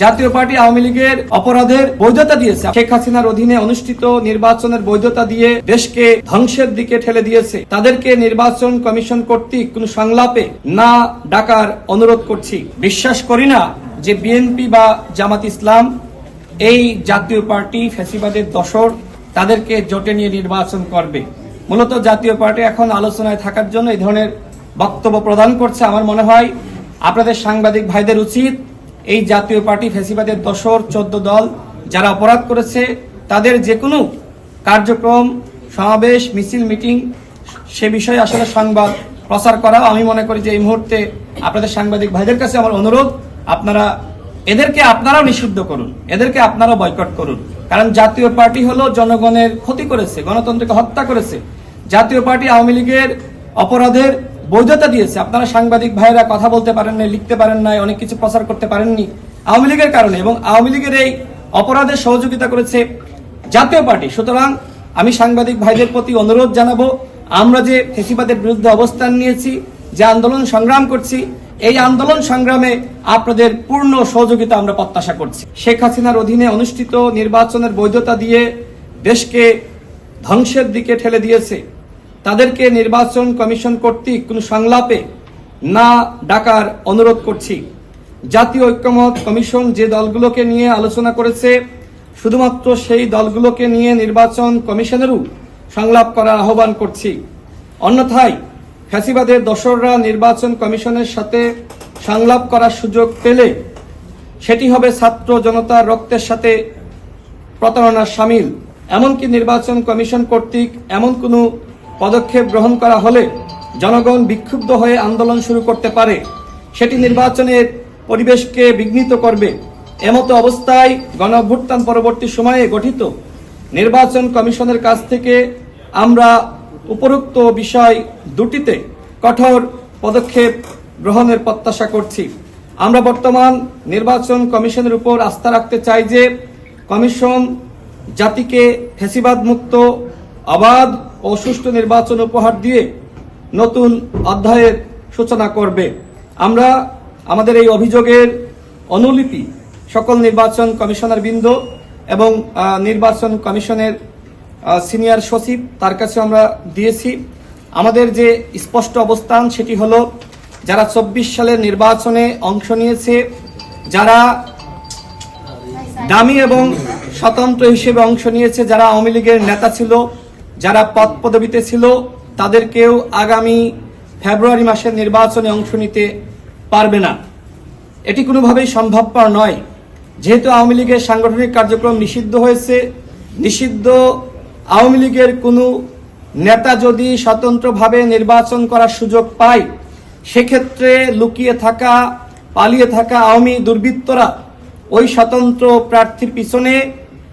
জাতীয় পার্টি আওয়ামী লীগের অপরাধের বৈধতা দিয়েছে, শেখ হাসিনার অধীনে অনুষ্ঠিত নির্বাচনের বৈধতা দিয়ে দেশকে ধ্বংসের দিকে ঠেলে দিয়েছে। তাদেরকে নির্বাচন কমিশন কর্তৃক কোন সংলাপে না ডাকার অনুরোধ করছি। বিশ্বাস করি না যে বিএনপি বা জামাত ইসলাম এই জাতীয় পার্টি ফ্যাসিবাদের দোসর তাদেরকে জোটে নিয়ে নির্বাচন করবে। মূলত জাতীয় পার্টি এখন আলোচনায় থাকার জন্য এই ধরনের বক্তব্য প্রদান করছে। আমার মনে হয় আপনাদের সাংবাদিক ভাইদের উচিত এই জাতীয় পার্টি ফ্যাসিবাদের দোসর 14 দল যারা অপরাধ করেছে তাদের যে কোনো কার্যক্রম, সমাবেশ, মিছিল, মিটিং সে বিষয়ে আসলে সংবাদ প্রচার করা। আমি মনে করি যে এই মুহূর্তে আপনাদের সাংবাদিক ভাইদের কাছে আমার অনুরোধ, এদেরকে আপনারাও নিষিদ্ধ করুন, এদেরকে আপনারাও বয়কট করুন। কারণ জাতীয় পার্টি হলো জনগণের ক্ষতি করেছে, গণতন্ত্রকে হত্যা করেছে। জাতীয় পার্টি আওয়ামী লীগের অপরাধের বৈধতা দিয়েছে। আপনারা সাংবাদিক ভাইরা কথা বলতে পারেন না, লিখতে পারেন না, অনেক কিছু প্রচার করতে পারেননি আওয়ামী লীগের কারণে, এবং আওয়ামী লীগের এই অপরাধের সহযোগিতা করেছে জাতীয় পার্টি। সুতরাং আমি সাংবাদিক ভাইদের প্রতি অনুরোধ জানাবো, আমরা যে ফ্যাসিবাদের বিরুদ্ধে অবস্থান নিয়েছি, যে আন্দোলন সংগ্রাম করছি, এই আন্দোলন সংগ্রামে আপনাদের পূর্ণ সহযোগিতা আমরা প্রত্যাশা করছি। শেখ হাসিনার অধীনে অনুষ্ঠিত নির্বাচনের বৈধতা দিয়ে দেশকে ধ্বংসের দিকে ঠেলে দিয়েছে। তাদেরকে নির্বাচন কমিশন কর্তৃক কোন সংলাপে না ডাকার অনুরোধ করছি। জাতীয় ঐক্যমত কমিশন যে দলগুলোকে নিয়ে আলোচনা করেছে, শুধুমাত্র সেই দলগুলোকে নিয়ে নির্বাচন কমিশনেরও সংলাপ করার আহ্বান করছি। অন্যথায় ফ্যাসিবাদের দোসররা নির্বাচন কমিশনের সাথে সংলাপ করার সুযোগ পেলে সেটি হবে ছাত্র জনতার রক্তের সাথে প্রতারণার শামিল। এমনকি নির্বাচন কমিশন কর্তৃক এমন কোনো পদক্ষেপ গ্রহণ করা হলে জনগণ বিক্ষুব্ধ হয়ে আন্দোলন শুরু করতে পারে, সেটি নির্বাচনের পরিবেশকে বিঘ্নিত করবে। এমতো অবস্থায় গণঅভ্যুত্থান পরবর্তী সময়ে গঠিত নির্বাচন কমিশনের কাছ থেকে আমরা উপরোক্ত বিষয় দুটিতে কঠোর পদক্ষেপ গ্রহণের প্রত্যাশা করছি। আমরা বর্তমান নির্বাচন কমিশনের উপর আস্থা রাখতে চাই যে কমিশন জাতিকে ফ্যাসিবাদ মুক্ত, অবাধ ও সুষ্ঠু নির্বাচন উপহার দিয়ে নতুন অধ্যায়ের সূচনা করবে। আমরা আমাদের এই অভিযোগের অনুলিপি সকল নির্বাচন কমিশনার বৃন্দ এবং নির্বাচন কমিশনের সিনিয়র সচিব তার কাছে আমরা দিয়েছি। আমাদের যে স্পষ্ট অবস্থান সেটি হলো, যারা 24 সালের নির্বাচনে অংশ নিয়েছে, যারা ডামি এবং স্বতন্ত্র হিসেবে অংশ নিয়েছে, যারা আওয়ামী লীগের নেতা ছিল, যারা পদ পদবিতে ছিল, তাদেরকেও আগামী ফেব্রুয়ারি মাসের নির্বাচনে অংশ নিতে পারবে না। এটি কোনোভাবেই সম্ভবপর নয়। যেহেতু আওয়ামী লীগের সাংগঠনিক কার্যক্রম নিষিদ্ধ হয়েছে, নিষিদ্ধ আওয়ামী লীগের কোনো নেতা যদি স্বতন্ত্রভাবে নির্বাচন করার সুযোগ পায়, সেক্ষেত্রে লুকিয়ে থাকা, পালিয়ে থাকা আওয়ামী দুর্বৃত্তরা ওই স্বতন্ত্র প্রার্থীর পিছনে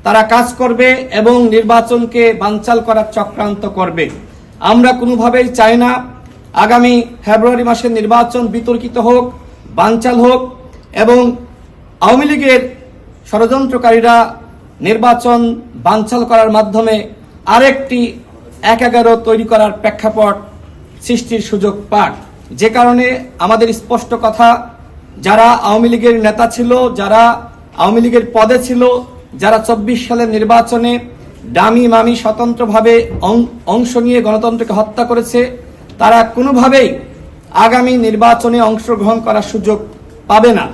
তারা কাজ করবে এবং নির্বাচনকে বানচাল করার চক্রান্ত করবে। আমরা কোনোভাবেই চাই না আগামী ফেব্রুয়ারি মাসের নির্বাচন বিতর্কিত হোক, বানচাল হোক এবং আওয়ামী লীগের ষড়যন্ত্রকারীরা নির্বাচন বানচাল করার মাধ্যমে আরেকটি ১/১১ তৈরি করার প্রেক্ষাপট সৃষ্টির সুযোগ পাক। যে কারণে আমাদের স্পষ্ট কথা, যারা আওয়ামী লীগের নেতা ছিল, যারা আওয়ামী লীগের পদে ছিল, যারা 24 সালের নির্বাচনে ডামি মামি স্বতন্ত্রভাবে অংশ নিয়ে গণতন্ত্রকে হত্যা করেছে, তারা কোনোভাবেই আগামী নির্বাচনে অংশগ্রহণ করার সুযোগ পাবে না।